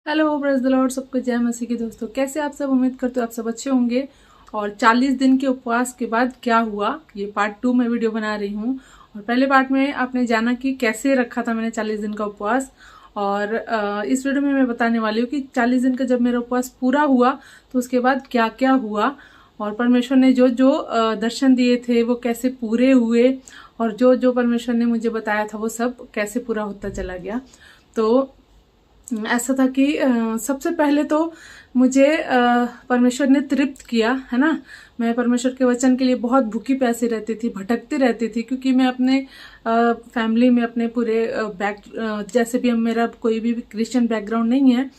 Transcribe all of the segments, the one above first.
Hello praise the Lord, सबको जय मसीह की। दोस्तों कैसे आप सब? उम्मीद करते हो आप सब अच्छे होंगे। और 40 दिन के उपवास के बाद क्या हुआ, ये पार्ट 2 में वीडियो बना रही हूँ। और पहले पार्ट में आपने जाना कि कैसे रखा था मैंने 40 दिन का उपवास। और इस वीडियो में मैं बताने वाली हूँ कि 40 दिन का जब मेरा उपवास पूरा हुआ तो उसके बाद क्या क्या हुआ, और परमेश्वर ने जो जो दर्शन दिए थे वो कैसे पूरे हुए, और जो जो परमेश्वर ने मुझे बताया था वो सब कैसे पूरा होता चला गया। तो ऐसा था कि सबसे पहले तो मुझे परमेश्वर ने तृप्त किया, है ना। मैं परमेश्वर के वचन के लिए बहुत भूखी प्यासी रहती थी, भटकती रहती थी, क्योंकि मैं अपने फैमिली में अपने पूरे जैसे भी मेरा कोई भी क्रिश्चियन बैकग्राउंड नहीं है,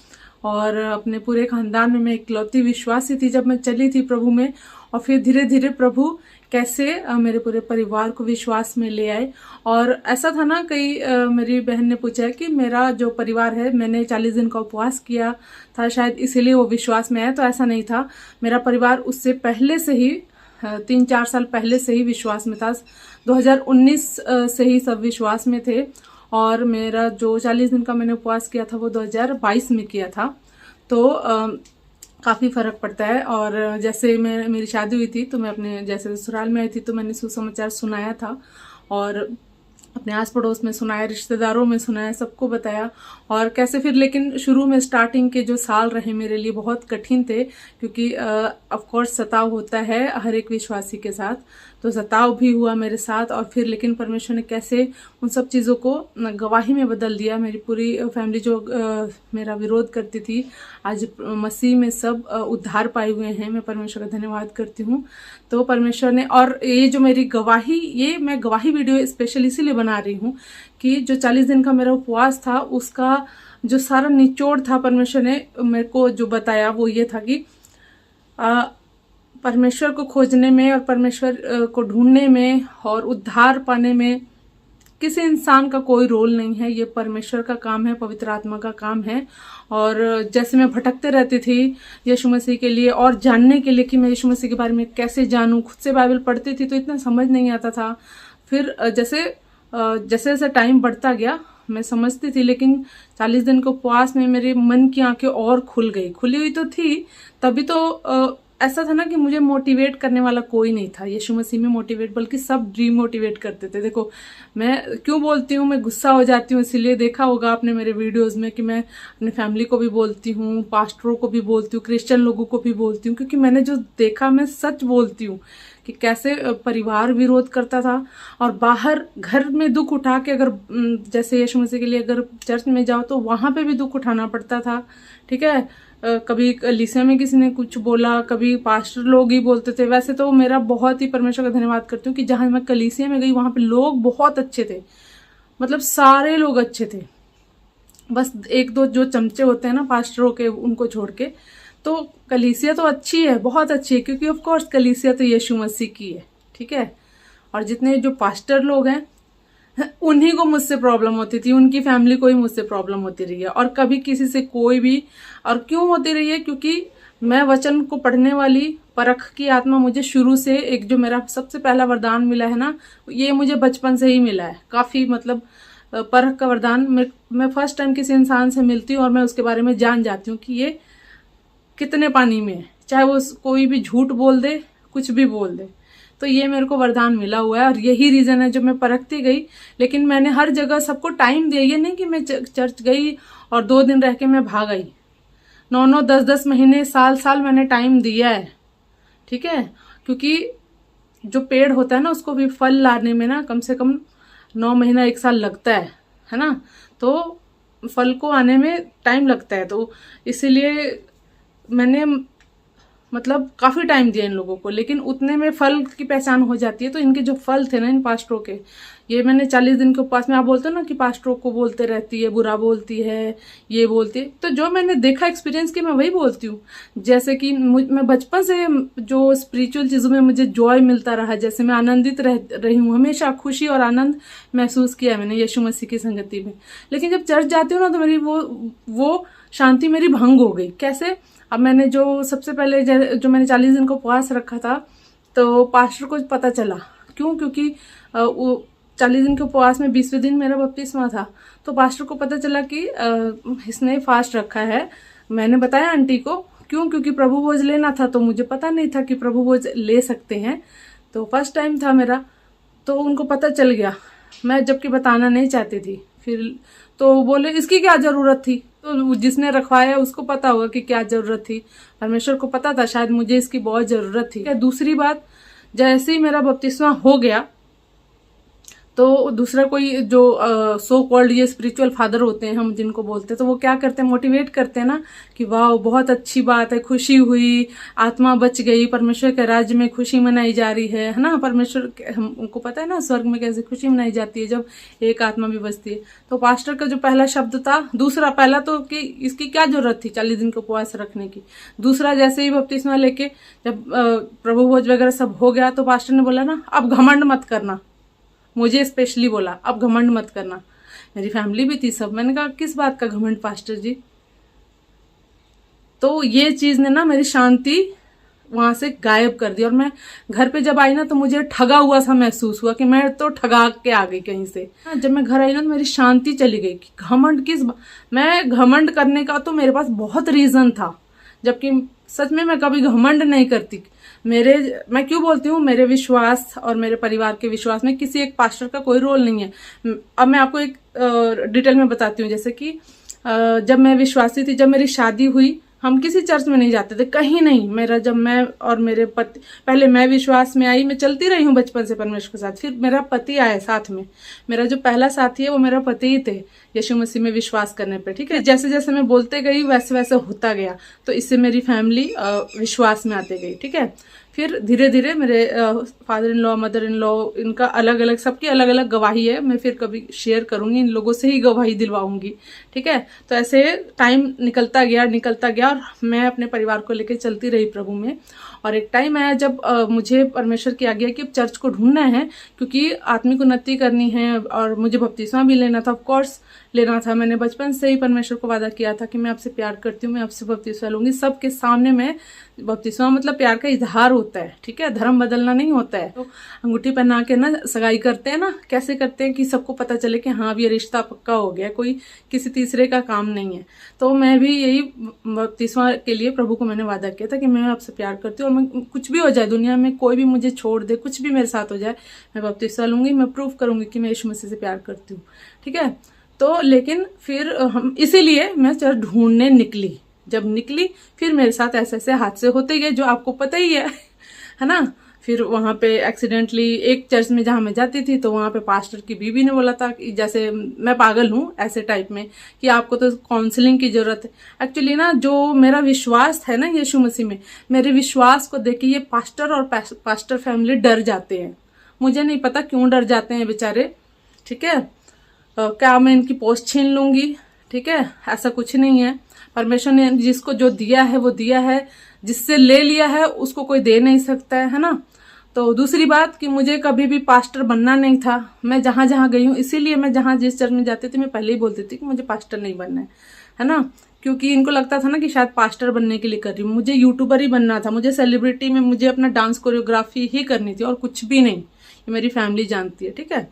और अपने पूरे खानदान में मैं इकलौती विश्वासी थी जब मैं चली थी प्रभु में। और फिर धीरे धीरे प्रभु कैसे मेरे पूरे परिवार को विश्वास में ले आए। और ऐसा था ना, कई मेरी बहन ने पूछा है कि मेरा जो परिवार है, मैंने 40 दिन का उपवास किया था शायद इसीलिए वो विश्वास में आया। तो ऐसा नहीं था, मेरा परिवार उससे पहले से ही 3-4 साल पहले से ही विश्वास में था। 2019 से ही सब विश्वास में थे। और मेरा जो 40 दिन का मैंने उपवास किया था वो 2022 में किया था। तो काफ़ी फ़र्क पड़ता है। और जैसे मेरी शादी हुई थी तो मैं अपने जैसे ससुराल में आई थी तो मैंने सुसमाचार सुनाया था, और अपने आस पड़ोस में सुनाया, रिश्तेदारों में सुनाया, सबको बताया। और कैसे फिर, लेकिन शुरू में स्टार्टिंग के जो साल रहे मेरे लिए बहुत कठिन थे, क्योंकि ऑफ कोर्स सताव होता है हर एक विश्वासी के साथ। तो सताव भी हुआ मेरे साथ, और फिर लेकिन परमेश्वर ने कैसे उन सब चीज़ों को गवाही में बदल दिया। मेरी पूरी फैमिली जो मेरा विरोध करती थी, आज मसीह में सब उद्धार पाए हुए हैं। मैं परमेश्वर का धन्यवाद करती हूँ। तो परमेश्वर ने, और ये जो मेरी गवाही, ये मैं गवाही वीडियो स्पेशल इसीलिए बना रही हूँ कि जो 40 दिन का मेरा उपवास था उसका जो सारा निचोड़ था, परमेश्वर ने मेरे को जो बताया वो ये था कि परमेश्वर को खोजने में और परमेश्वर को ढूंढने में और उद्धार पाने में किसी इंसान का कोई रोल नहीं है। ये परमेश्वर का काम है, पवित्र आत्मा का काम है। और जैसे मैं भटकते रहती थी यीशु मसीह के लिए और जानने के लिए कि मैं यीशु मसीह के बारे में कैसे जानूं, खुद से बाइबल पढ़ती थी तो इतना समझ नहीं आता था। फिर जैसे जैसे टाइम बढ़ता गया मैं समझती थी, लेकिन 40 दिन के उपवास में मेरे मन की आंखें और खुल गई। खुली हुई तो थी तभी तो ऐसा था ना कि मुझे मोटिवेट करने वाला कोई नहीं था यीशु मसीह में मोटिवेट, बल्कि सब डीमोटिवेट करते थे। देखो मैं क्यों बोलती हूँ, मैं गुस्सा हो जाती हूँ, इसीलिए देखा होगा आपने मेरे वीडियोस में कि मैं अपने फैमिली को भी बोलती हूँ, पास्टरों को भी बोलती हूँ, क्रिश्चियन लोगों को भी बोलती हूँ, क्योंकि मैंने जो देखा मैं सच बोलती हूँ कि कैसे परिवार विरोध करता था। और बाहर घर में दुख उठा के, अगर जैसे यीशु मसीह के लिए अगर चर्च में जाओ तो वहां पे भी दुख उठाना पड़ता था। ठीक है, कभी कलीसिया में किसी ने कुछ बोला, कभी पास्टर लोग ही बोलते थे। वैसे तो मेरा बहुत ही परमेश्वर का धन्यवाद करती हूँ कि जहां मैं कलीसिया में गई वहां पे लोग बहुत अच्छे थे, मतलब सारे लोग अच्छे थे। बस एक दो जो चमचे होते हैं ना पास्टरों के, उनको छोड़ के तो कलीसिया तो अच्छी है, बहुत अच्छी है, क्योंकि ऑफ कोर्स कलीसिया तो यीशु मसीह की है। ठीक है, और जितने जो पास्टर लोग हैं उन्हीं को मुझसे प्रॉब्लम होती थी, उनकी फैमिली को ही मुझसे प्रॉब्लम होती रही है, और कभी किसी से कोई भी। और क्यों होती रही है? क्योंकि मैं वचन को पढ़ने वाली, परख की आत्मा मुझे शुरू से, एक जो मेरा सबसे पहला वरदान मिला है ना, ये मुझे बचपन से ही मिला है। काफी मतलब परख का वरदान। मैं फर्स्ट टाइम किसी इंसान से मिलती हूँ और मैं उसके बारे में जान जाती हूँ कि ये कितने पानी में है, चाहे वो कोई भी झूठ बोल दे, कुछ भी बोल दे। तो ये मेरे को वरदान मिला हुआ है, और यही रीजन है जो मैं परखती गई। लेकिन मैंने हर जगह सबको टाइम दिया, ये नहीं कि मैं चर्च गई और 2 दिन रह के मैं भाग आई। 9-9, 10-10 महीने, साल मैंने टाइम दिया है। ठीक है, क्योंकि जो पेड़ होता है ना उसको भी फल लाने में ना कम से कम 9 महीना 1 साल लगता है ना। तो फल को आने में टाइम लगता है, तो इसीलिए मैंने मतलब काफी टाइम दिया इन लोगों को, लेकिन उतने में फल की पहचान हो जाती है। तो इनके जो फल थे ना इन पास्टरों के, ये मैंने 40 दिन के उपवास में, आप बोलते हो ना कि पास्टरों को बोलते रहती है, बुरा बोलती है, ये बोलती है, तो जो मैंने देखा एक्सपीरियंस की मैं वही बोलती हूँ। जैसे कि मैं बचपन से जो स्पिरिचुअल चीजों में मुझे जॉय मिलता रहा, जैसे मैं आनंदित रही हूँ, हमेशा खुशी और आनंद महसूस किया मैंने यीशु मसीह की संगति में। लेकिन जब चर्च जाती हूँ ना तो मेरी वो शांति मेरी भंग हो गई। कैसे? अब मैंने जो सबसे पहले जो मैंने 40 दिन का उपवास रखा था, तो पास्टर को पता चला। क्यों? क्योंकि वो 40 दिन के उपवास में 20वें दिन मेरा बपतिस्मा था। तो पास्टर को पता चला कि इसने फास्ट रखा है। मैंने बताया आंटी को, क्योंकि प्रभु भोज लेना था, तो मुझे पता नहीं था कि प्रभु भोज ले सकते हैं, तो फर्स्ट टाइम था मेरा, तो उनको पता चल गया। मैं जबकि बताना नहीं चाहती थी। फिर तो बोले इसकी क्या जरूरत थी, तो जिसने रखवाया उसको पता होगा कि क्या जरूरत थी। परमेश्वर को पता था शायद मुझे इसकी बहुत जरूरत थी। दूसरी बात, जैसे ही मेरा बपतिस्मा हो गया तो दूसरा कोई जो सो कॉल्ड ये स्पिरिचुअल फादर होते हैं हम जिनको बोलते हैं, तो वो क्या करते हैं, मोटिवेट करते हैं ना कि वाह बहुत अच्छी बात है, खुशी हुई, आत्मा बच गई, परमेश्वर के राज्य में खुशी मनाई जा रही है ना। परमेश्वर हमको पता है ना स्वर्ग में कैसे खुशी मनाई जाती है जब एक आत्मा भी बचती है। तो पास्टर का जो पहला शब्द था, दूसरा, पहला तो कि इसकी क्या जरूरत थी 40 दिन का उपवास रखने की। दूसरा, जैसे ही बपतिस्मा लेके जब प्रभु भोज वगैरह सब हो गया तो पास्टर ने बोला ना, अब घमंड मत करना। मुझे स्पेशली बोला अब घमंड मत करना। मेरी फैमिली भी थी सब। मैंने कहा किस बात का घमंड पास्टर जी। तो ये चीज ने ना मेरी शांति वहां से गायब कर दी। और मैं घर पे जब आई ना तो मुझे ठगा हुआ सा महसूस हुआ कि मैं तो ठगा के आ गई कहीं से। जब मैं घर आई ना तो मेरी शांति चली गई कि घमंड मैं घमंड करने का तो मेरे पास बहुत रीजन था, जबकि सच में मैं कभी घमंड नहीं करती। मैं क्यों बोलती हूँ, मेरे विश्वास और मेरे परिवार के विश्वास में किसी एक पास्टर का कोई रोल नहीं है। अब मैं आपको एक डिटेल में बताती हूँ। जैसे कि जब मैं विश्वासी थी, जब मेरी शादी हुई, हम किसी चर्च में नहीं जाते थे, कहीं नहीं। जब मैं और मेरे पति, पहले मैं विश्वास में आई, मैं चलती रही हूँ बचपन से परमेश्वर के साथ। फिर मेरा पति आया साथ में। मेरा जो पहला साथी है वो मेरा पति ही थे यीशु मसीह में विश्वास करने पे, ठीक है। जैसे जैसे मैं बोलते गई वैसे वैसे होता गया, तो इससे मेरी फैमिली विश्वास में आते गई, ठीक है। फिर धीरे धीरे मेरे father in law, mother in law, इनका अलग अलग, सबकी अलग अलग गवाही है। मैं फिर कभी शेयर करूंगी, इन लोगों से ही गवाही दिलवाऊंगी, ठीक है। तो ऐसे टाइम निकलता गया और मैं अपने परिवार को लेकर चलती रही प्रभु में। और एक टाइम आया जब मुझे परमेश्वर की आज्ञा कि चर्च को ढूंढना है, क्योंकि आत्मिक उन्नति करनी है और मुझे बपतिस्मा भी लेना था, ऑफ कोर्स लेना था। मैंने बचपन से ही परमेश्वर को वादा किया था कि मैं आपसे प्यार करती हूँ, मैं आपसे बपतिस्मा लूंगी। सबके सामने मैं बपतिस्मा मतलब प्यार का इजहार होता है, ठीक है, धर्म बदलना नहीं होता है। तो अंगूठी पहना के ना सगाई करते हैं ना, कैसे करते हैं कि सबको पता चले कि हाँ अब ये रिश्ता पक्का हो गया, कोई किसी तीसरे का काम नहीं है। तो मैं भी यही बपतिस्मा के लिए प्रभु को मैंने वादा किया था कि मैं आपसे प्यार करती हूँ और मैं कुछ भी हो जाए दुनिया में, कोई भी मुझे छोड़ दे, कुछ भी मेरे साथ हो जाए, मैं बपतिस्मा लूंगी, मैं प्रूव करूंगी कि मैं यीशु मसीह से प्यार करती हूँ, ठीक है। तो लेकिन फिर हम इसीलिए मैं चर्च ढूंढने निकली। जब निकली फिर मेरे साथ ऐसे ऐसे हादसे होते गए जो आपको पता ही है ना। फिर वहां पे एक्सीडेंटली एक चर्च में जहां मैं जाती थी, तो वहां पे पास्टर की बीवी ने बोला था कि जैसे मैं पागल हूं ऐसे टाइप में, कि आपको तो काउंसलिंग की जरूरत है। एक्चुअली ना जो मेरा विश्वास है ना यीशु मसीह में, मेरे विश्वास को देख के ये पास्टर और पास्टर फैमिली डर जाते हैं। मुझे नहीं पता क्यों डर जाते हैं बेचारे, ठीक है। क्या मैं इनकी पोस्ट छीन लूंगी, ठीक है, ऐसा कुछ नहीं है। परमेश्वर ने जिसको जो दिया है वो दिया है, जिससे ले लिया है उसको कोई दे नहीं सकता है ना। तो दूसरी बात कि मुझे कभी भी पास्टर बनना नहीं था। मैं जहां जहां गई हूँ, इसीलिए मैं जहां जिस चर्च में जाती थी मैं पहले ही बोलती थी कि मुझे पास्टर नहीं बनना है ना, क्योंकि इनको लगता था ना कि शायद पास्टर बनने के लिए कर रही हूँ। मुझे यूट्यूबर ही बनना था, मुझे सेलिब्रिटी में मुझे अपना डांस कोरियोग्राफी ही करनी थी और कुछ भी नहीं। ये मेरी फैमिली जानती है, ठीक है।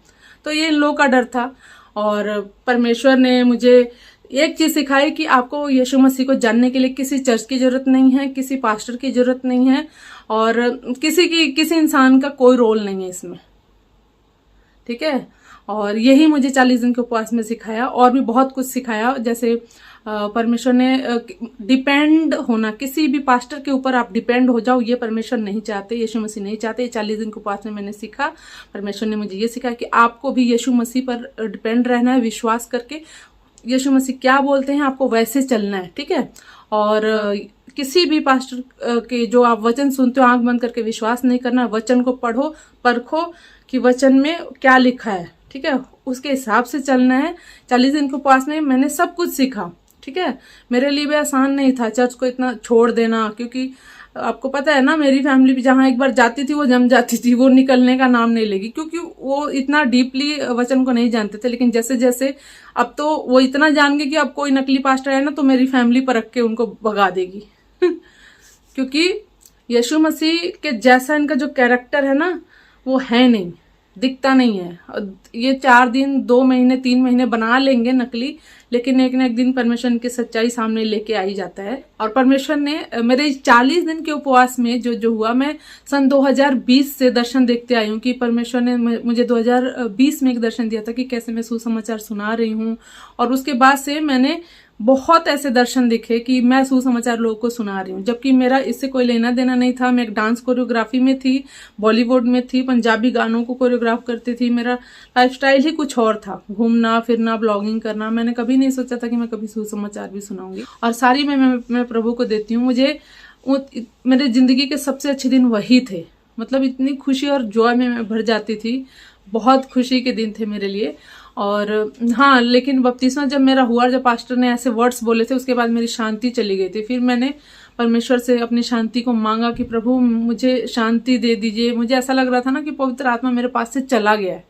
तो ये इन लोगों का डर था। और परमेश्वर ने मुझे एक चीज सिखाई कि आपको यीशु मसीह को जानने के लिए किसी चर्च की जरूरत नहीं है, किसी पास्टर की जरूरत नहीं है, और किसी इंसान का कोई रोल नहीं है इसमें, ठीक है। और यही मुझे 40 दिन के उपवास में सिखाया, और भी बहुत कुछ सिखाया। जैसे परमेश्वर ने डिपेंड होना, किसी भी पास्टर के ऊपर आप डिपेंड हो जाओ, ये परमेश्वर नहीं चाहते, यीशु मसीह नहीं चाहते। 40 दिन के उपवास में मैंने सीखा, परमेश्वर ने मुझे ये सिखाया कि आपको भी यीशु मसीह पर डिपेंड रहना है, विश्वास करके यीशु मसीह क्या बोलते हैं आपको वैसे चलना है, ठीक है। और किसी भी पास्टर के जो आप वचन सुनते हो आंख बंद करके विश्वास नहीं करना। वचन को पढ़ो, परखो कि वचन में क्या लिखा है, ठीक है, उसके हिसाब से चलना है। 40 दिन के उपवास में मैंने सब कुछ सीखा, ठीक है। मेरे लिए भी आसान नहीं था चर्च को इतना छोड़ देना, क्योंकि आपको पता है ना मेरी फैमिली भी जहां एक बार जाती थी वो जम जाती थी, वो निकलने का नाम नहीं लेगी, क्योंकि वो इतना डीपली वचन को नहीं जानते थे। लेकिन जैसे जैसे अब तो वो इतना जान गए कि अब कोई नकली पास्टर है ना तो मेरी फैमिली पर रख के उनको भगा देगी क्योंकि यीशु मसीह के जैसा इनका जो कैरेक्टर है ना वो है नहीं। दिखता नहीं है। ये 4 दिन 2 महीने 3 महीने बना लेंगे नकली, लेकिन एक न एक दिन परमेश्वर की सच्चाई सामने लेके आ ही जाता है। और परमेश्वर ने मेरे 40 दिन के उपवास में जो हुआ, मैं सन 2020 से दर्शन देखते आई हूँ कि परमेश्वर ने मुझे 2020 में एक दर्शन दिया था कि कैसे मैं सुसमाचार सुना रही हूँ, और उसके बाद से मैंने बहुत ऐसे दर्शन दिखे कि मैं सुसमाचार लोगों को सुना रही हूँ, जबकि मेरा इससे कोई लेना देना नहीं था। मैं एक डांस कोरियोग्राफी में थी, बॉलीवुड में थी, पंजाबी गानों को कोरियोग्राफ करती थी। मेरा लाइफस्टाइल ही कुछ और था, घूमना फिरना, ब्लॉगिंग करना। मैंने कभी नहीं सोचा था कि मैं कभी सुसमाचार भी सुनाऊंगी। और सारी मैं प्रभु को देती हूँ। मुझे मेरे जिंदगी के सबसे अच्छे दिन वही थे। मतलब इतनी खुशी और जॉय में मैं भर जाती थी। बहुत खुशी के दिन थे मेरे लिए। और हाँ, लेकिन बपतिस्मा जब मेरा हुआ, जब पास्टर ने ऐसे वर्ड्स बोले थे, उसके बाद मेरी शांति चली गई थी। फिर मैंने परमेश्वर से अपनी शांति को मांगा कि प्रभु मुझे शांति दे दीजिए। मुझे ऐसा लग रहा था ना कि पवित्र आत्मा मेरे पास से चला गया है,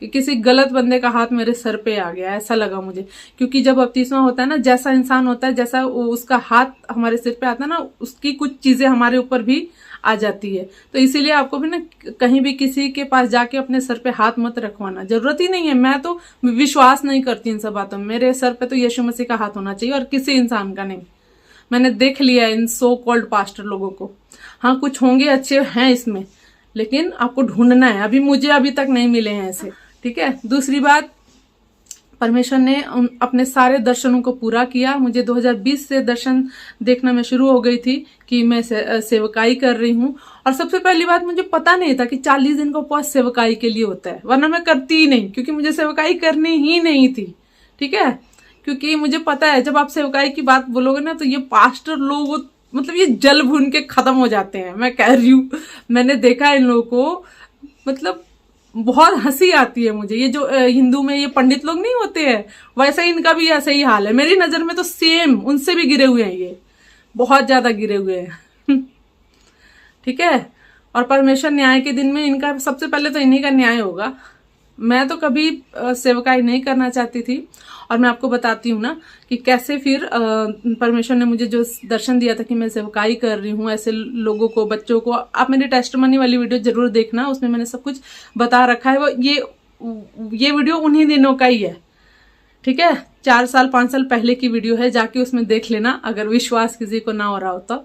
कि किसी गलत बंदे का हाथ मेरे सर पे आ गया, ऐसा लगा मुझे। क्योंकि जब बपतिस्मा होता है ना, जैसा इंसान होता है, जैसा उसका हाथ हमारे सिर पे आता है ना, उसकी कुछ चीजें हमारे ऊपर भी आ जाती है। तो इसीलिए आपको भी ना कहीं भी किसी के पास जाके अपने सर पे हाथ मत रखवाना, जरूरत ही नहीं है। मैं तो विश्वास नहीं करती इन सब बातों में। मेरे सर पे तो यीशु मसीह का हाथ होना चाहिए और किसी इंसान का नहीं। मैंने देख लिया इन सो कॉल्ड पास्टर लोगों को। हाँ, कुछ होंगे अच्छे हैं इसमें, लेकिन आपको ढूंढना है। मुझे अभी तक नहीं मिले हैं ऐसे, ठीक है। दूसरी बात, परमेश्वर ने अपने सारे दर्शनों को पूरा किया। मुझे 2020 से दर्शन देखना मैं शुरू हो गई थी कि मैं सेवकाई कर रही हूँ। और सबसे पहली बात, मुझे पता नहीं था कि 40 दिन का उपवास सेवकाई के लिए होता है, वरना मैं करती ही नहीं, क्योंकि मुझे सेवकाई करनी ही नहीं थी, ठीक है। क्योंकि मुझे पता है जब आप सेवकाई की बात बोलोगे ना, तो ये पास्टर लोग मतलब ये जल भून के खत्म हो जाते हैं। मैं कह रही हूँ, मैंने देखा इन लोगों को, मतलब बहुत हंसी आती है मुझे। ये जो हिंदू में ये पंडित लोग नहीं होते हैं, वैसे इनका भी ऐसा ही हाल है। मेरी नजर में तो सेम, उनसे भी गिरे हुए हैं, ये बहुत ज्यादा गिरे हुए हैं ठीक है। और परमेश्वर न्याय के दिन में इनका सबसे पहले तो इन्हीं का न्याय होगा। मैं तो कभी सेवकाई नहीं करना चाहती थी, और मैं आपको बताती हूँ ना कि कैसे फिर परमेश्वर ने मुझे जो दर्शन दिया था कि मैं सेवकाई कर रही हूँ ऐसे लोगों को, बच्चों को। आप मेरी टेस्टिमनी वाली वीडियो जरूर देखना, उसमें मैंने सब कुछ बता रखा है। वो ये वीडियो उन्हीं दिनों का ही है, ठीक है। 4 साल 5 साल पहले की वीडियो है, जाके उसमें देख लेना अगर विश्वास किसी को ना हो रहा हो तो।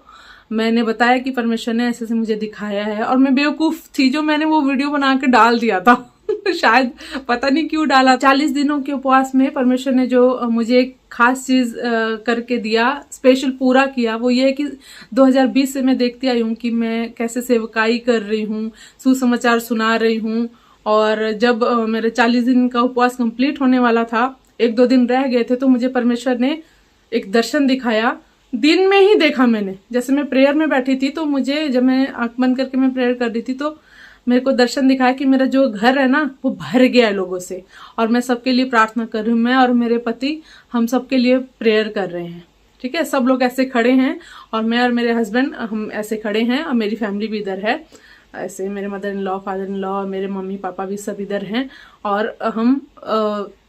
मैंने बताया कि परमेश्वर ने ऐसे से मुझे दिखाया है, और मैं बेवकूफ थी जो मैंने वो वीडियो बना के डाल दिया था शायद पता नहीं क्यों डाला। 40 दिनों के उपवास में परमेश्वर ने जो मुझे एक खास चीज करके दिया, स्पेशल पूरा किया, वो ये है कि 2020 से मैं देखती आई हूँ कि मैं कैसे सेवकाई कर रही हूँ, सुसमाचार सुना रही हूँ। और जब मेरे 40 दिन का उपवास कंप्लीट होने वाला था, 1-2 दिन रह गए थे, तो मुझे परमेश्वर ने एक दर्शन दिखाया। दिन में ही देखा मैंने, जैसे मैं प्रेयर में बैठी थी, तो मुझे जब मैं आंख बंद करके मैं प्रेयर कर रही थी, तो मेरे को दर्शन दिखाया कि मेरा जो घर है ना, वो भर गया है लोगों से, और मैं सबके लिए प्रार्थना कर रही हूँ। मैं और मेरे पति, हम सबके लिए प्रेयर कर रहे हैं, ठीक है। सब लोग ऐसे खड़े हैं, और मैं और मेरे हस्बैंड हम ऐसे खड़े हैं, और मेरी फैमिली भी इधर है, ऐसे मेरे mother in law, father in law, मेरे मम्मी पापा भी सब इधर हैं, और हम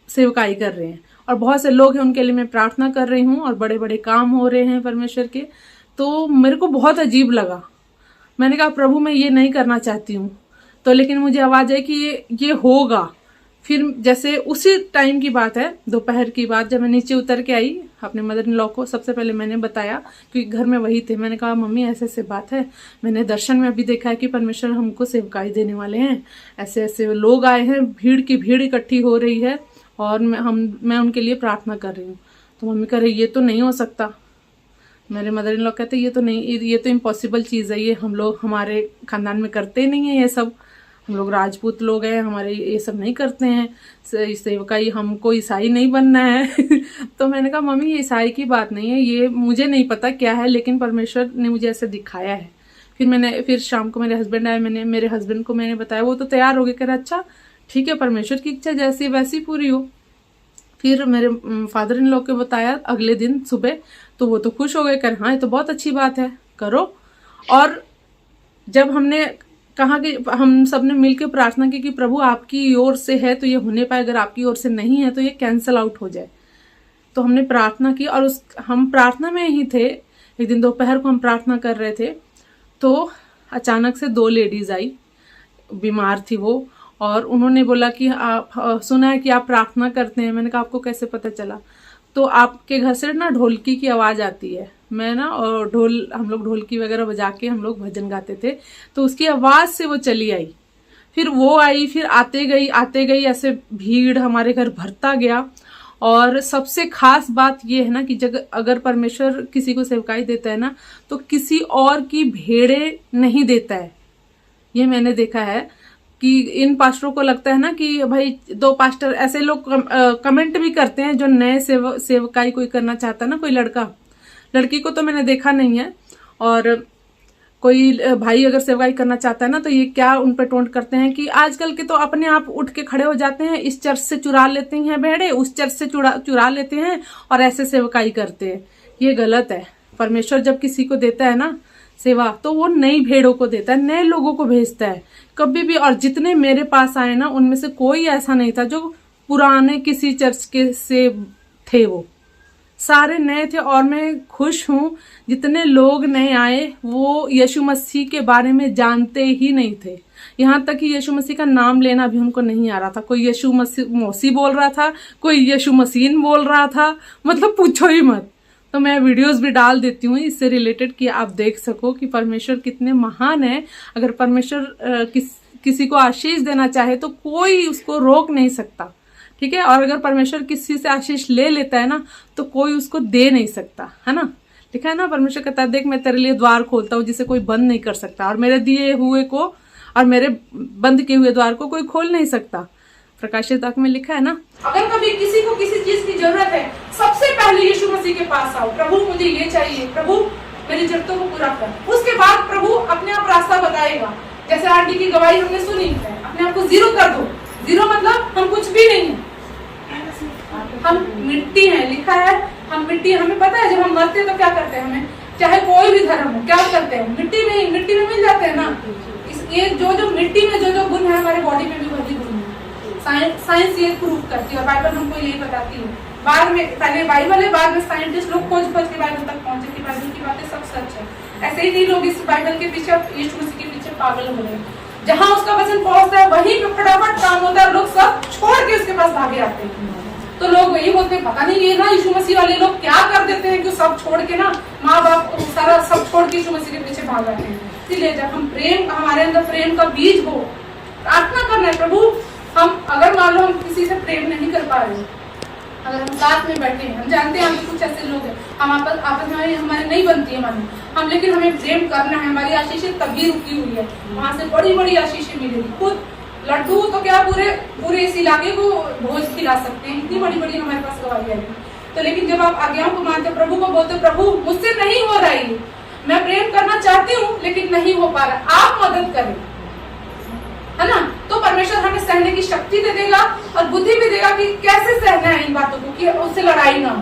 सेवकाई कर रहे हैं। और बहुत से लोग हैं, उनके लिए मैं प्रार्थना कर रही हूँ, और बड़े बड़े काम हो रहे हैं परमेश्वर के। तो मेरे को बहुत अजीब लगा। मैंने कहा प्रभु मैं ये नहीं करना चाहती हूँ, तो लेकिन मुझे आवाज आई कि ये होगा। फिर जैसे उसी टाइम की बात है, दोपहर की बात, जब मैं नीचे उतर के आई, अपने मदर इन लॉ को सबसे पहले मैंने बताया, क्योंकि घर में वही थे। मैंने कहा मम्मी ऐसे ऐसे बात है, मैंने दर्शन में अभी देखा है कि परमेश्वर हमको सेवकाई देने वाले हैं, ऐसे ऐसे लोग आए हैं, भीड़ की भीड़ इकट्ठी हो रही है, और मैं उनके लिए प्रार्थना कर रही हूँ। तो मम्मी कह रही ये तो नहीं हो सकता। मेरे मदर इन लॉ कहते ये तो नहीं, ये तो इम्पॉसिबल चीज़ है, ये हम लोग हमारे खानदान में करते नहीं है ये सब, हम लोग राजपूत लोग हैं, हमारे ये सब नहीं करते हैं सेवकाई, हमको ईसाई नहीं बनना है तो मैंने कहा मम्मी ये ईसाई की बात नहीं है, ये मुझे नहीं पता क्या है, लेकिन परमेश्वर ने मुझे ऐसे दिखाया है। फिर शाम को मेरे हस्बैंड आए, मेरे हस्बैंड को मैंने बताया, वो तो तैयार हो गए, कह रहा अच्छा ठीक है, परमेश्वर की इच्छा जैसी वैसी पूरी हो। फिर मेरे फादर इन लॉ को बताया अगले दिन सुबह, तो वो तो खुश हो गए, कह हाँ ये तो बहुत अच्छी बात है, करो। और जब हमने कहा कि हम सब ने मिलकर प्रार्थना की कि प्रभु आपकी ओर से है तो ये होने पाए, अगर आपकी ओर से नहीं है तो ये कैंसल आउट हो जाए। तो हमने प्रार्थना की, और हम प्रार्थना में ही थे। एक दिन दोपहर को हम प्रार्थना कर रहे थे, तो अचानक से 2 लेडीज आई, बीमार थी वो, और उन्होंने बोला कि आप सुना है कि आप प्रार्थना करते हैं। मैंने कहा आपको कैसे पता चला? तो आपके घर से ना ढोलकी की आवाज़ आती है। मैं ना और हम लोग ढोलकी वगैरह बजा के हम लोग भजन गाते थे, तो उसकी आवाज़ से वो चली आई। फिर वो आई, फिर आते गई ऐसे भीड़ हमारे घर भरता गया। और सबसे खास बात ये है ना कि अगर परमेश्वर किसी को सेवकाई देता है ना, तो किसी और की भेड़े नहीं देता है। ये मैंने देखा है कि इन पास्टरों को लगता है ना कि भाई 2 पास्टर, ऐसे लोग कमेंट भी करते हैं जो नए सेवकाई कोई करना चाहता है ना, कोई लड़की को तो मैंने देखा नहीं है। और कोई भाई अगर सेवकाई करना चाहता है ना, तो ये क्या उन पर टोंट करते हैं कि आजकल के तो अपने आप उठ के खड़े हो जाते हैं, इस चर्च से चुरा लेते हैं भेड़े, उस चर्च से चुरा लेते हैं और ऐसे सेवकाई करते हैं। ये गलत है। परमेश्वर जब किसी को देता है ना सेवा, तो वो नई भेड़ों को देता है, नए लोगों को भेजता है कभी भी। और जितने मेरे पास आए ना, उनमें से कोई ऐसा नहीं था जो पुराने किसी चर्च के से थे, वो सारे नए थे। और मैं खुश हूं, जितने लोग नए आए वो यीशु मसीह के बारे में जानते ही नहीं थे। यहाँ तक कि यीशु मसीह का नाम लेना भी उनको नहीं आ रहा था। कोई यीशु मसीह बोल रहा था, कोई यीशु मसीह बोल रहा था, मतलब पूछो ही मत। तो मैं वीडियोस भी डाल देती हूँ इससे रिलेटेड कि आप देख सको कि परमेश्वर कितने महान है। अगर परमेश्वर किसी को आशीष देना चाहे तो कोई उसको रोक नहीं सकता, ठीक है। और अगर परमेश्वर किसी से आशीष ले लेता है ना, तो कोई उसको दे नहीं सकता, है ना। लिखा है ना, परमेश्वर कहता है देख मैं तेरे लिए द्वार खोलता हूँ जिसे कोई बंद नहीं कर सकता, और मेरे दिए हुए को और मेरे बंद किए हुए द्वार को कोई खोल नहीं सकता। प्रकाशित वाक्य में लिखा है ना, अगर कभी किसी को किसी चीज की जरूरत है, सबसे पहले यीशु मसीह के पास आओ, प्रभु मुझे ये चाहिए, प्रभु मेरी जरूरतों को पूरा कर। उसके बाद प्रभु अपने आप रास्ता बताएगा। जैसे आंटी की गवाही हमने सुनी है, अपने आप को 0 कर दो। 0 मतलब हम कुछ भी नहीं है, हम मिट्टी है। लिखा है हम मिट्टी, हमें पता है जब हम मरते हैं तो क्या करते हैं, हमें चाहे कोई भी धर्म हो क्या करते हैं, मिट्टी में मिल जाते हैं ना। ये जो मिट्टी में जो गुण है हमारे बॉडी में भी वही गुण है। साइंस ये प्रूव करती है और बाइबल हमको यही बताती है। बाद में पहले बाइबल है, बाद में साइंटिस्ट लोग खोज के बाइबल तक पहुंचे कि बाइबल की बातें सब सच है। ऐसे ही नहीं लोग इस बाइबल के पीछे, यीशु मसीह के पीछे पागल हो गए। जहाँ उसका वचन पहुंचता है वहीं पे फटाफट काम होता है, लोग सब छोड़ के उसके पास भागे आते हैं। तो लोग वही बोलते हैं पता नहीं ये ना यीशु मसीह वाले लोग क्या कर देते हैं कि सब छोड़ के ना, माँ बाप सारा सब छोड़ के यीशु मसीह के पीछे भाग जाते हैं। इसलिए जब हम प्रेम, हमारे अंदर प्रेम का बीज हो, प्रार्थना करना है प्रभु हम अगर मान लो हम किसी से प्रेम नहीं कर पा रहे, अगर हम साथ में बैठे हैं, हम जानते हैं कुछ ऐसे लोग हैं, हम आपस में हमारे नहीं बनती है मानी हम, लेकिन हमें प्रेम करना है, हमारी आशीषें तभी रुकी हुई है, वहां से बड़ी बड़ी आशीषें मिलेगी। खुद लड्डू तो क्या पूरे इस इलाके को भोज खिला सकते हैं, इतनी बड़ी बड़ी हमारे पास गवाही आएगी। तो लेकिन जब आप आज्ञाओं को मानते, प्रभु को बोलते प्रभु मुझसे नहीं हो रहा है, मैं प्रेम करना चाहती हूँ लेकिन नहीं हो पा रहा, आप मदद करें, है ना। तो परमेश्वर हमें सहने की शक्ति दे देगा और बुद्धि भी देगा कि कैसे सहना है इन बातों को, कि उससे लड़ाई ना हो।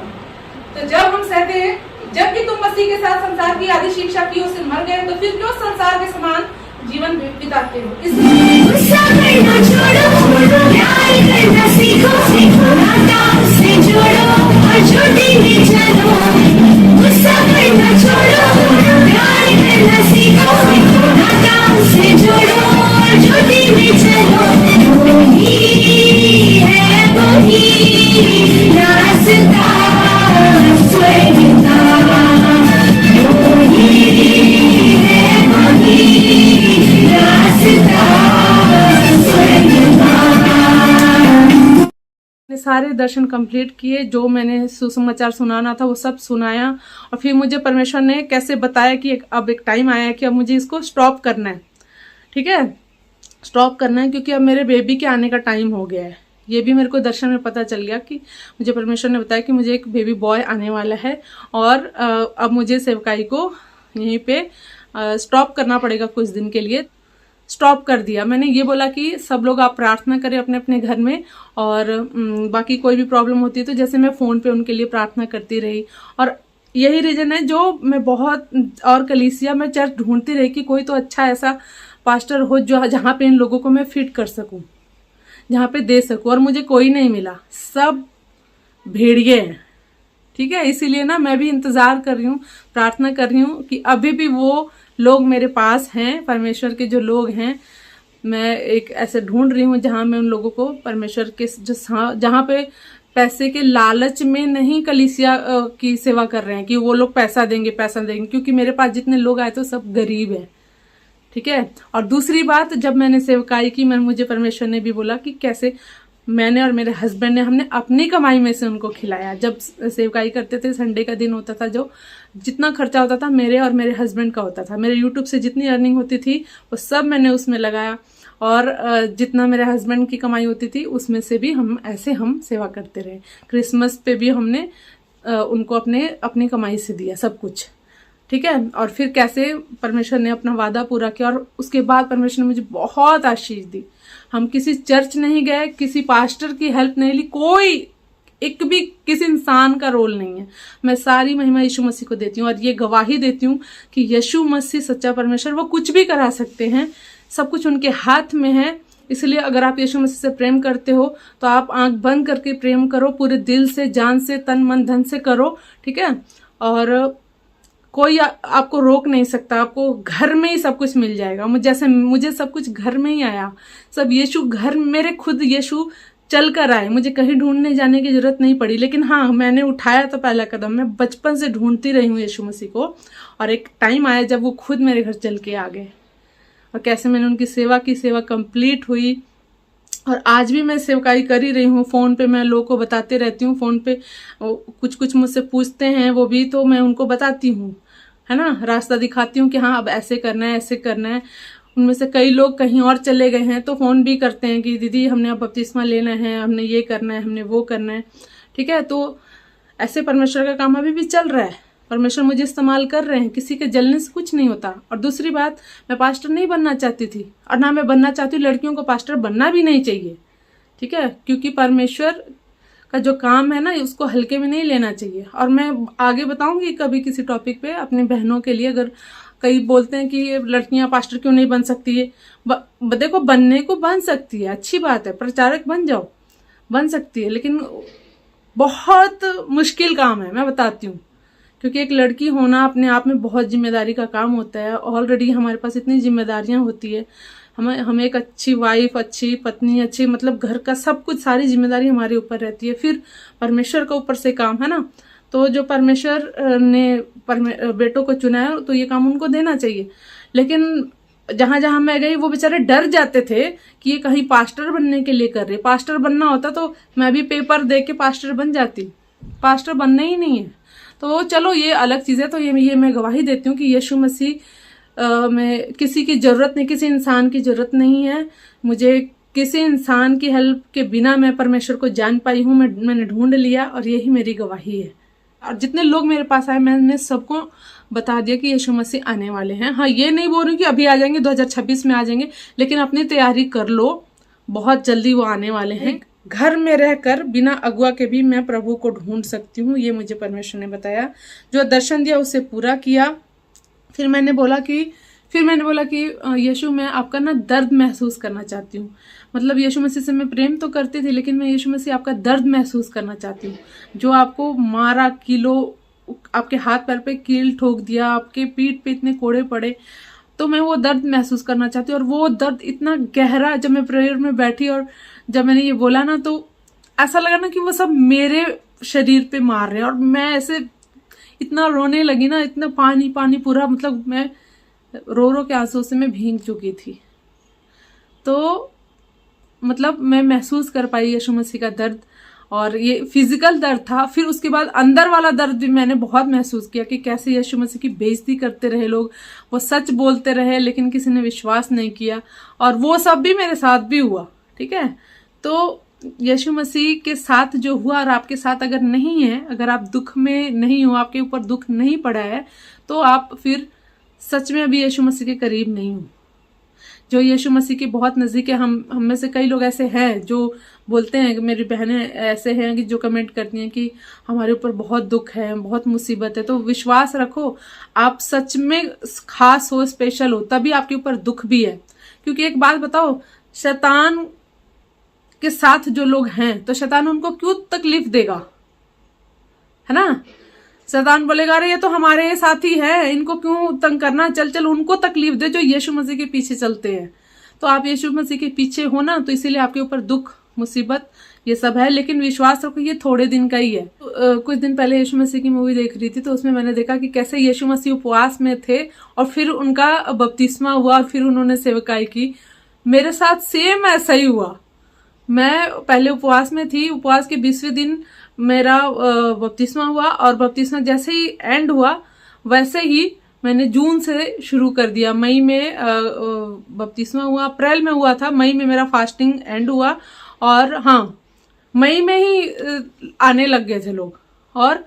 तो जब हम सहते हैं, जबकि तुम मसीह के साथ संसार की आदि शिक्षा की ओर से मर गए, तो फिर क्यों संसार के समान जीवन बिताते हो। सारे दर्शन कंप्लीट किए, जो मैंने सुसमाचार सुनाना था वो सब सुनाया। और फिर मुझे परमेश्वर ने कैसे बताया कि अब एक टाइम आया है कि अब मुझे इसको स्टॉप करना है, ठीक है, स्टॉप करना है, क्योंकि अब मेरे बेबी के आने का टाइम हो गया है। ये भी मेरे को दर्शन में पता चल गया कि मुझे परमेश्वर ने बताया कि मुझे एक बेबी बॉय आने वाला है, और अब मुझे सेवकाई को यहीं पे स्टॉप करना पड़ेगा, कुछ दिन के लिए स्टॉप कर दिया। मैंने ये बोला कि सब लोग आप प्रार्थना करें अपने अपने घर में, और बाकी कोई भी प्रॉब्लम होती है तो जैसे मैं फ़ोन पे उनके लिए प्रार्थना करती रही। और यही रीज़न है जो मैं बहुत, और कलीसिया में चर्च ढूंढती रही कि कोई तो अच्छा ऐसा पास्टर हो जो जहाँ पे इन लोगों को मैं फिट कर सकूँ, जहाँ पे दे सकूँ, और मुझे कोई नहीं मिला, सब भेड़िए हैं, ठीक है। इसीलिए ना मैं भी इंतज़ार कर रही हूँ, प्रार्थना कर रही हूँ कि अभी भी वो लोग मेरे पास हैं, परमेश्वर के जो लोग हैं, मैं एक ऐसे ढूंढ रही हूँ जहाँ मैं उन लोगों को परमेश्वर के जहाँ पे पैसे के लालच में नहीं कलीसिया की सेवा कर रहे हैं कि वो लोग पैसा देंगे, क्योंकि मेरे पास जितने लोग आए तो सब गरीब हैं, ठीक है। और दूसरी बात, जब मैंने सेवकाई की, मुझे परमेश्वर ने भी बोला कि कैसे मैंने और मेरे हस्बैंड ने हमने अपनी कमाई में से उनको खिलाया। जब सेवकाई करते थे, संडे का दिन होता था, जो जितना खर्चा होता था मेरे और मेरे हस्बैंड का होता था। मेरे यूट्यूब से जितनी अर्निंग होती थी वो सब मैंने उसमें लगाया, और जितना मेरे हस्बैंड की कमाई होती थी उसमें से भी हम सेवा करते रहे। क्रिसमस पे भी हमने उनको अपनी कमाई से दिया सब कुछ, ठीक है। और फिर कैसे परमेश्वर ने अपना वादा पूरा किया, और उसके बाद परमेश्वर ने मुझे बहुत आशीष दी। हम किसी चर्च नहीं गए, किसी पास्टर की हेल्प नहीं ली, कोई एक भी किसी इंसान का रोल नहीं है। मैं सारी महिमा यीशु मसीह को देती हूँ, और ये गवाही देती हूँ कि यीशु मसीह सच्चा परमेश्वर, वो कुछ भी करा सकते हैं, सब कुछ उनके हाथ में है। इसलिए अगर आप यीशु मसीह से प्रेम करते हो तो आप आंख बंद करके प्रेम करो, पूरे दिल से, जान से, तन मन धन से करो, ठीक है। और कोई आपको रोक नहीं सकता, आपको घर में ही सब कुछ मिल जाएगा। जैसे मुझे सब कुछ घर में ही आया, सब यीशु घर, मेरे खुद यीशु चल कर आए, मुझे कहीं ढूंढने जाने की जरूरत नहीं पड़ी। लेकिन हाँ, मैंने उठाया तो पहला कदम। मैं बचपन से ढूंढती रही हूँ यीशु मसीह को, और एक टाइम आया जब वो खुद मेरे घर चल के आ गए, और कैसे मैंने उनकी सेवा कंप्लीट हुई। और आज भी मैं सेवकाई कर ही रही हूँ। फ़ोन पे मैं लोगों को बताते रहती हूँ, फ़ोन पे कुछ मुझसे पूछते हैं वो भी, तो मैं उनको बताती हूँ, है ना, रास्ता दिखाती हूँ कि हाँ अब ऐसे करना है, ऐसे करना है। उनमें से कई लोग कहीं और चले गए हैं तो फ़ोन भी करते हैं कि दीदी हमने अब बपतिस्मा लेना है, हमने ये करना है, हमने वो करना है, ठीक है। तो ऐसे परमेश्वर का काम अभी भी चल रहा है, परमेश्वर मुझे इस्तेमाल कर रहे हैं। किसी के जलने से कुछ नहीं होता। और दूसरी बात, मैं पास्टर नहीं बनना चाहती थी, और ना मैं बनना चाहती हूँ। लड़कियों को पास्टर बनना भी नहीं चाहिए, ठीक है, क्योंकि परमेश्वर का जो काम है ना, उसको हल्के में नहीं लेना चाहिए। और मैं आगे बताऊंगी कभी किसी टॉपिक पे अपनी बहनों के लिए। अगर कई बोलते हैं कि लड़कियां पास्टर क्यों नहीं बन सकती है, देखो बनने को बन सकती है, अच्छी बात है, प्रचारक बन जाओ, बन सकती है, लेकिन बहुत मुश्किल काम है, मैं बताती हूँ। क्योंकि एक लड़की होना अपने आप में बहुत जिम्मेदारी का काम होता है। ऑलरेडी हमारे पास इतनी जिम्मेदारियां होती है, हमें एक अच्छी वाइफ, अच्छी पत्नी, अच्छी मतलब घर का सब कुछ, सारी जिम्मेदारी हमारे ऊपर रहती है। फिर परमेश्वर का ऊपर से काम, है ना। तो जो परमेश्वर ने बेटों को चुना है तो ये काम उनको देना चाहिए। लेकिन जहां जहां मैं गई वो बेचारे डर जाते थे कि ये कहीं पास्टर बनने के लिए कर रहे। पास्टर बनना होता तो मैं भी पेपर दे के पास्टर बन जाती, पास्टर बनना ही नहीं है। तो चलो ये अलग चीज़ है। तो ये मैं गवाही देती हूँ कि यीशु मसीह में किसी की ज़रूरत नहीं, किसी इंसान की ज़रूरत नहीं है। मुझे किसी इंसान की हेल्प के बिना मैं परमेश्वर को जान पाई हूँ, मैंने ढूंढ लिया, और यही मेरी गवाही है। और जितने लोग मेरे पास आए मैंने सबको बता दिया कि यीशु मसीह आने वाले हैं। हाँ, ये नहीं बोल रही कि अभी आ जाएंगे, 2026 में आ जाएंगे, लेकिन अपनी तैयारी कर लो, बहुत जल्दी वो आने वाले हैं। घर में रहकर बिना अगुआ के भी मैं प्रभु को ढूंढ सकती हूँ, ये मुझे परमेश्वर ने बताया। जो दर्शन दिया उसे पूरा किया। फिर मैंने बोला कि यीशु, मैं आपका ना दर्द महसूस करना चाहती हूँ। मतलब यीशु मसीह से मैं प्रेम तो करती थी, लेकिन मैं यीशु मसीह आपका दर्द महसूस करना चाहती हूँ। जो आपको मारा, आपके हाथ पैर पे कील ठोक दिया, आपके पीठ पे इतने कोड़े पड़े, तो मैं वो दर्द महसूस करना चाहती हूँ। और वो दर्द इतना गहरा, जब मैं प्रेयर में बैठी और जब मैंने ये बोला ना, तो ऐसा लगा ना कि वो सब मेरे शरीर पे मार रहे हैं। और मैं ऐसे इतना रोने लगी ना, इतना पानी पानी पूरा, मतलब मैं रो के आंसू से मैं भीग चुकी थी। तो मतलब मैं महसूस कर पाई यीशु मसीह का दर्द, और ये फिजिकल दर्द था। फिर उसके बाद अंदर वाला दर्द भी मैंने बहुत महसूस किया कि कैसे यीशु मसीह की बेइज्जती करते रहे लोग, वो सच बोलते रहे लेकिन किसी ने विश्वास नहीं किया, और वो सब भी मेरे साथ भी हुआ, ठीक है। तो यीशु मसीह के साथ जो हुआ, और आपके साथ अगर नहीं है, अगर आप दुख में नहीं हो, आपके ऊपर दुख नहीं पड़ा है, तो आप फिर सच में अभी यीशु मसीह के करीब नहीं हो। जो यीशु मसीह के बहुत नज़दीक है, हम में से कई लोग ऐसे हैं जो बोलते हैं, मेरी बहनें ऐसे हैं कि जो कमेंट करती हैं कि हमारे ऊपर बहुत दुख है, बहुत मुसीबत है। तो विश्वास रखो, आप सच में खास हो, स्पेशल हो, तभी आपके ऊपर दुख भी है। क्योंकि एक बात बताओ, शैतान के साथ जो लोग हैं, तो शैतान उनको क्यों तकलीफ देगा, है ना। शैतान बोलेगा अरे ये तो हमारे साथी है, इनको क्यों तंग करना, चल उनको तकलीफ दे जो यीशु मसीह के पीछे चलते हैं। तो आप यीशु मसीह के पीछे हो ना, तो इसीलिए आपके ऊपर दुख मुसीबत ये सब है, लेकिन विश्वास रखो ये थोड़े दिन का ही है। कुछ दिन पहले यीशु मसीह की मूवी देख रही थी, तो उसमें मैंने देखा कि कैसे यीशु मसीह उपवास में थे और फिर उनका बपतिस्मा हुआ और फिर उन्होंने सेवकाई की। मेरे साथ सेम ऐसा ही हुआ। मैं पहले उपवास में थी, उपवास के 20वें दिन मेरा बपतिस्मा हुआ और बपतिस्मा जैसे ही एंड हुआ वैसे ही मैंने जून से शुरू कर दिया। मई में बपतिस्मा हुआ, अप्रैल में हुआ था, मई में मेरा फास्टिंग एंड हुआ और हाँ मई में ही आने लग गए थे लोग। और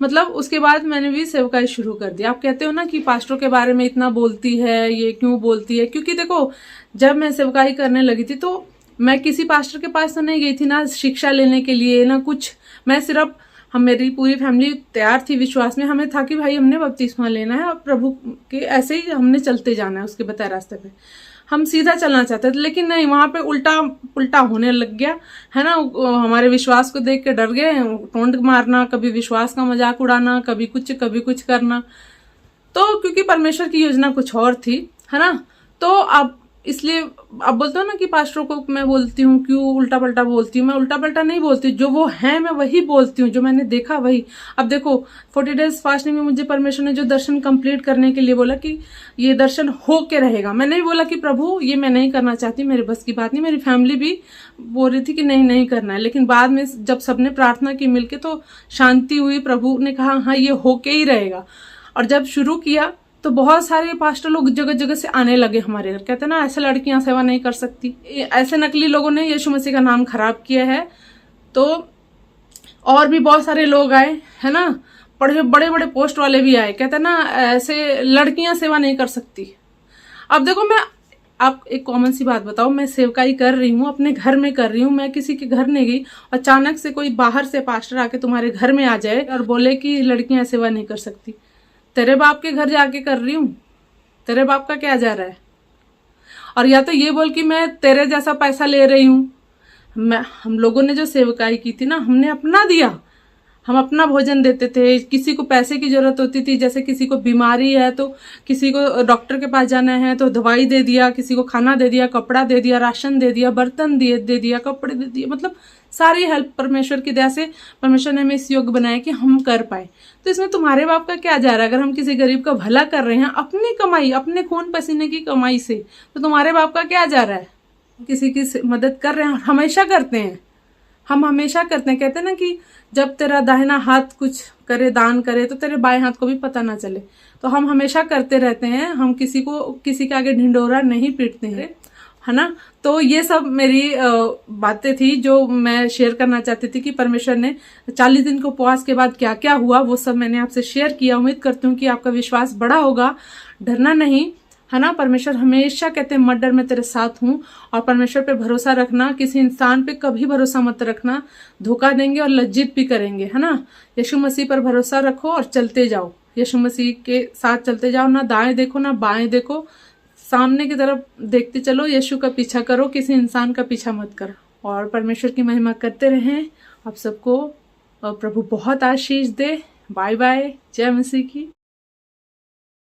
मतलब उसके बाद मैंने भी सेवकाई शुरू कर दी। आप कहते हो ना कि पास्टरों के बारे में इतना बोलती है, ये क्यों बोलती है? क्योंकि देखो जब मैं सेवकाई करने लगी थी तो मैं किसी पास्टर के पास तो नहीं गई थी ना शिक्षा लेने के लिए ना कुछ। मैं सिर्फ मेरी पूरी फैमिली तैयार थी विश्वास में, हमें था कि भाई हमने बपतिस्मा लेना है और प्रभु के ऐसे ही हमने चलते जाना है उसके बताए रास्ते पे। हम सीधा चलना चाहते थे, लेकिन नहीं, वहां पे उल्टा पुल्टा होने लग गया है ना। हमारे विश्वास को देख के डर गए, टोंट मारना, कभी विश्वास का मजाक उड़ाना, कभी कुछ करना। तो क्योंकि परमेश्वर की योजना कुछ और थी है ना, तो अब इसलिए अब बोलते हो ना कि पास्टरों को मैं बोलती हूँ क्यों उल्टा पल्टा बोलती हूँ। मैं उल्टा पल्टा नहीं बोलती, जो वो है मैं वही बोलती हूँ, जो मैंने देखा वही। अब देखो 40 डेज फास्टिंग में मुझे परमेश्वर ने जो दर्शन कंप्लीट करने के लिए बोला कि ये दर्शन हो के रहेगा। मैंने भी बोला कि प्रभु ये मैं नहीं करना चाहती, मेरे बस की बात नहीं। मेरी फैमिली भी बोल रही थी कि नहीं करना है, लेकिन बाद में जब सबने प्रार्थना की मिलके तो शांति हुई। प्रभु ने कहा हाँ ये होके ही रहेगा। और जब शुरू किया तो बहुत सारे पास्टर लोग जगह जगह से आने लगे हमारे घर। कहते ना ऐसे लड़कियां सेवा नहीं कर सकती, ऐसे नकली लोगों ने यीशु मसीह का नाम खराब किया है। तो और भी बहुत सारे लोग आए है ना, बड़े बड़े पोस्ट वाले भी आए। कहते ना ऐसे लड़कियां सेवा नहीं कर सकती। अब देखो मैं आप एक कॉमन सी बात बताओ, मैं सेवकाई कर रही हूँ, अपने घर में कर रही हूँ, मैं किसी के घर नहीं गई। अचानक से कोई बाहर से पास्टर आके तुम्हारे घर में आ जाए और बोले कि लड़कियां सेवा नहीं कर सकती। तेरे बाप के घर जाके कर रही हूँ, तेरे बाप का क्या जा रहा है? और या तो ये बोल कि मैं तेरे जैसा पैसा ले रही हूँ। हम लोगों ने जो सेवकाई की थी ना, हमने अपना दिया, हम अपना भोजन देते थे। किसी को पैसे की जरूरत होती थी, जैसे किसी को बीमारी है तो किसी को डॉक्टर के पास जाना है तो दवाई दे दिया, किसी को खाना दे दिया, कपड़ा दे दिया, राशन दे दिया, बर्तन दे दिया, कपड़े दे दिए। मतलब सारी हेल्प परमेश्वर की दया से परमेश्वर ने हमें इस योग्य बनाया कि हम कर पाए। तो इसमें तुम्हारे बाप का क्या जा रहा है? अगर हम किसी गरीब का भला कर रहे हैं अपनी कमाई, अपने खून पसीने की कमाई से, तो तुम्हारे बाप का क्या जा रहा है? किसी की मदद कर रहे हैं, हमेशा करते हैं, हम हमेशा करते हैं। कहते हैं ना कि जब तेरा दाहिना हाथ कुछ करे, दान करे, तो तेरे बाएं हाथ को भी पता ना चले। तो हम हमेशा करते रहते हैं, हम किसी के आगे ढिंडोरा नहीं पीटते हैं है ना। तो ये सब मेरी बातें थी जो मैं शेयर करना चाहती थी कि परमेश्वर ने 40 दिन के उपवास के बाद क्या क्या हुआ, वो सब मैंने आपसे शेयर किया। उम्मीद करती हूँ कि आपका विश्वास बड़ा होगा, डरना नहीं है ना। परमेश्वर हमेशा कहते हैं मत डर, मैं तेरे साथ हूँ। और परमेश्वर पे भरोसा रखना, किसी इंसान पे कभी भरोसा मत रखना, धोखा देंगे और लज्जित भी करेंगे है ना। यीशु मसीह पर भरोसा रखो और चलते जाओ, यीशु मसीह के साथ चलते जाओ। ना दाएं देखो ना बाएं देखो, सामने की तरफ देखते चलो, यीशु का पीछा करो, किसी इंसान का पीछा मत करो। और परमेश्वर की महिमा करते रहें। आप सबको प्रभु बहुत आशीष दे। बाय बाय, जय मसीह की।